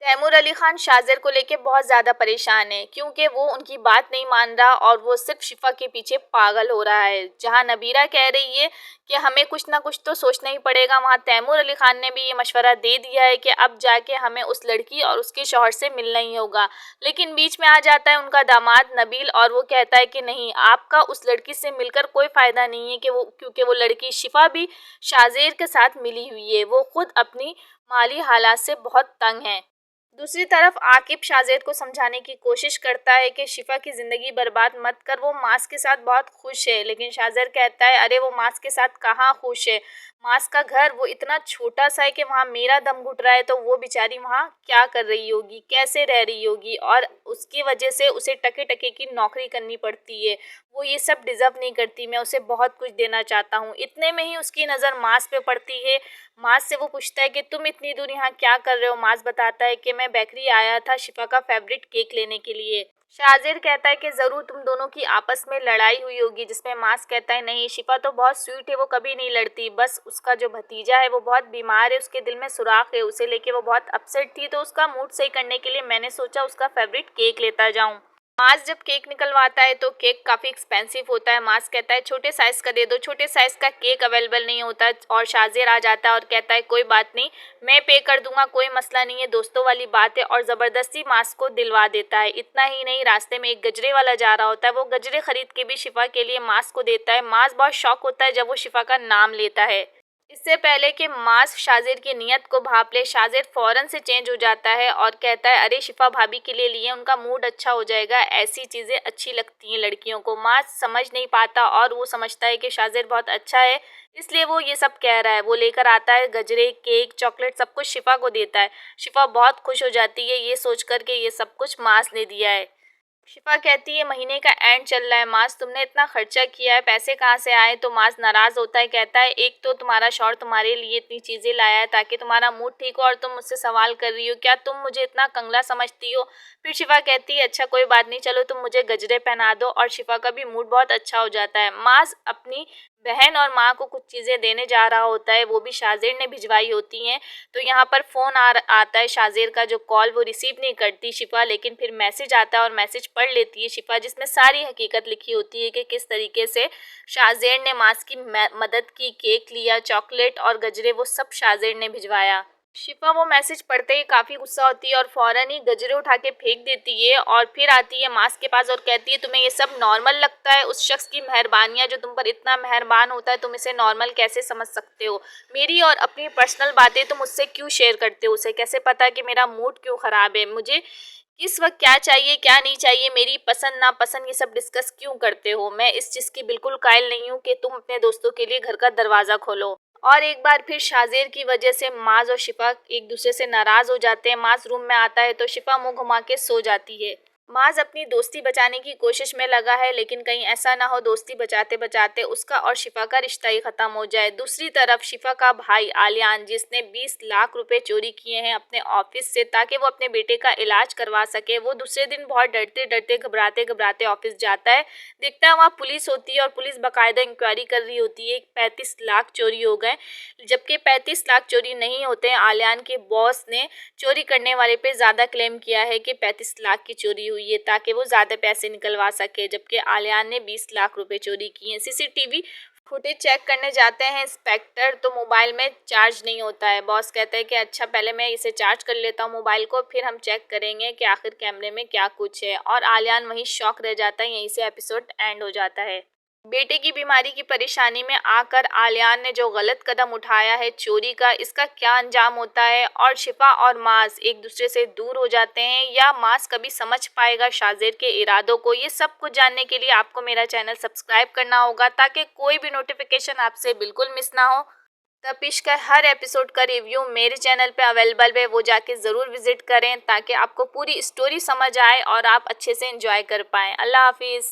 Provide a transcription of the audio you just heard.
तैमूर अली खान शाज़िर को लेके बहुत ज़्यादा परेशान है क्योंकि वो उनकी बात नहीं मान रहा और वो सिर्फ शिफा के पीछे पागल हो रहा है। जहां नबीरा कह रही है कि हमें कुछ ना कुछ तो सोचना ही पड़ेगा, वहां तैमूर अली खान ने भी ये मशवरा दे दिया है कि अब जाके हमें उस लड़की और उसके शौहर से मिलना ही होगा। लेकिन बीच में आ जाता है उनका दामाद नबील और वो कहता है कि नहीं, आपका उस लड़की से मिलकर कोई फ़ायदा नहीं है क्योंकि वो लड़की शिफा भी शाज़िर के साथ मिली हुई है। वो खुद अपनी माली हालात से बहुत तंग है। दूसरी तरफ आकिब शाज़ेद को समझाने की कोशिश करता है कि शिफा की ज़िंदगी बर्बाद मत कर, वो मास के साथ बहुत खुश है। लेकिन शाज़ेद कहता है अरे वो मास के साथ कहाँ खुश है, मास का घर वो इतना छोटा सा है कि वहाँ मेरा दम घुट रहा है, तो वो बेचारी वहाँ क्या कर रही होगी, कैसे रह रही होगी, और उसकी वजह से उसे टके टके की नौकरी करनी पड़ती है। वो ये सब डिज़र्व नहीं करती, मैं उसे बहुत कुछ देना चाहता हूँ। इतने में ही उसकी नज़र मास पे पड़ती है। मास से वो पूछता है कि तुम इतनी दूर यहाँ क्या कर रहे हो। मास बताता है कि मैं बेकरी आया था शिफा का फेवरेट केक लेने के लिए। शाजिर कहता है कि ज़रूर तुम दोनों की आपस में लड़ाई हुई होगी, जिसमें मास कहता है नहीं, शिफा तो बहुत स्वीट है, वो कभी नहीं लड़ती, बस उसका जो भतीजा है वो बहुत बीमार है, उसके दिल में सुराख है, उसे लेके वो बहुत अपसेट थी, तो उसका मूड सही करने के लिए मैंने सोचा उसका फेवरेट केक लेता जाऊं। मास जब केक निकलवाता है तो केक काफ़ी एक्सपेंसिव होता है। मास कहता है छोटे साइज़ का दे दो, छोटे साइज़ का केक अवेलेबल नहीं होता, और शाज़िर आ जाता है और कहता है कोई बात नहीं, मैं पे कर दूंगा, कोई मसला नहीं है, दोस्तों वाली बात है, और ज़बरदस्ती मास को दिलवा देता है। इतना ही नहीं, रास्ते में एक गजरे वाला जा रहा होता है, वो गजरे खरीद के भी शिफा के लिए मास को देता है। मास बहुत शॉक होता है जब वो शिफा का नाम लेता है। इससे पहले कि मास शाजिर की नीयत को भांप ले, शाजिर फौरन से चेंज हो जाता है और कहता है अरे शिफा भाभी के लिए लिए, उनका मूड अच्छा हो जाएगा, ऐसी चीज़ें अच्छी लगती हैं लड़कियों को। मास समझ नहीं पाता और वो समझता है कि शाजिर बहुत अच्छा है, इसलिए वो ये सब कह रहा है। वो लेकर आता है गजरे, केक, चॉकलेट, सब कुछ शिफा को देता है। शिफा बहुत खुश हो जाती है ये सोच कर के ये सब कुछ मास ने दिया है। शिफा कहती है महीने का एंड चल रहा है, मास तुमने इतना खर्चा किया है, पैसे कहाँ से आए। तो मास नाराज़ होता है, कहता है एक तो तुम्हारा शौहर तुम्हारे लिए इतनी चीज़ें लाया है ताकि तुम्हारा मूड ठीक हो, और तुम मुझसे सवाल कर रही हो, क्या तुम मुझे इतना कंगला समझती हो। फिर शिफा कहती है अच्छा कोई बात नहीं, चलो तुम मुझे गजरे पहना दो, और शिफा का भी मूड बहुत अच्छा हो जाता है। मास अपनी बहन और माँ को कुछ चीज़ें देने जा रहा होता है, वो भी शाजिर ने भिजवाई होती हैं। तो यहाँ पर फ़ोन आता है शाजिर का, जो कॉल वो रिसीव नहीं करती शिफा, लेकिन फिर मैसेज आता है और मैसेज पढ़ लेती है शिफा, जिसमें सारी हकीकत लिखी होती है कि किस तरीके से शाजिर ने मास की मदद की, केक लिया, चॉकलेट और गजरे वो सब शाजिर ने भिजवाया। शिफा वो मैसेज पढ़ते ही काफ़ी गुस्सा होती है और फ़ौरन ही गजरे उठा के फेंक देती है, और फिर आती है मास के पास और कहती है तुम्हें ये सब नॉर्मल लगता है, उस शख्स की मेहरबानियाँ जो तुम पर इतना मेहरबान होता है, तुम इसे नॉर्मल कैसे समझ सकते हो। मेरी और अपनी पर्सनल बातें तुम मुझसे क्यों शेयर करते हो, उसे कैसे पता कि मेरा मूड क्यों ख़राब है, मुझे किस वक्त क्या चाहिए क्या नहीं चाहिए, मेरी पसंद नापसंद ये सब डिस्कस क्यों करते हो। मैं इस चीज़ की बिल्कुल कायल नहीं हूँ कि तुम अपने दोस्तों के लिए घर का दरवाज़ा खोलो। और एक बार फिर शाजिर की वजह से माज और शिफा एक दूसरे से नाराज़ हो जाते हैं। माज रूम में आता है तो शिफा मुंह घुमा के सो जाती है। माज अपनी दोस्ती बचाने की कोशिश में लगा है, लेकिन कहीं ऐसा ना हो दोस्ती बचाते बचाते उसका और शिफा का रिश्ता ही ख़त्म हो जाए। दूसरी तरफ शिफा का भाई आलियान, जिसने 20 लाख रुपए चोरी किए हैं अपने ऑफिस से ताकि वो अपने बेटे का इलाज करवा सके, वो दूसरे दिन बहुत डरते डरते घबराते घबराते ऑफिस जाता है। देखता है वहाँ पुलिस होती है और पुलिस बाकायदा इंक्वायरी कर रही होती है। 35 लाख चोरी हो गए, जबकि 35 लाख चोरी नहीं होते हैं। आलियान के बॉस ने चोरी करने वाले पे ज़्यादा क्लेम किया है कि 35 लाख की चोरी हुई है ताकि वो ज़्यादा पैसे निकलवा सके, जबकि आलियान ने 20 लाख रुपए चोरी किए हैं। सीसीटीवी फुटेज चेक करने जाते हैं इंस्पेक्टर, तो मोबाइल में चार्ज नहीं होता है। बॉस कहते हैं कि अच्छा पहले मैं इसे चार्ज कर लेता हूँ मोबाइल को, फिर हम चेक करेंगे कि आखिर कैमरे में क्या कुछ है। और आलियान वहीं शॉक रह जाता है। यहीं से एपिसोड एंड हो जाता है। बेटे की बीमारी की परेशानी में आकर आलियान ने जो गलत कदम उठाया है चोरी का, इसका क्या अंजाम होता है, और शिफा और मास एक दूसरे से दूर हो जाते हैं या मास कभी समझ पाएगा शाजिर के इरादों को, ये सब कुछ जानने के लिए आपको मेरा चैनल सब्सक्राइब करना होगा ताकि कोई भी नोटिफिकेशन आपसे बिल्कुल मिस ना हो। तपिश का हर एपिसोड का रिव्यू मेरे चैनल पे अवेलेबल है, वो जाके ज़रूर विजिट करें ताकि आपको पूरी स्टोरी समझ आए और आप अच्छे से एंजॉय कर पाएँ। अल्लाह हाफिज़।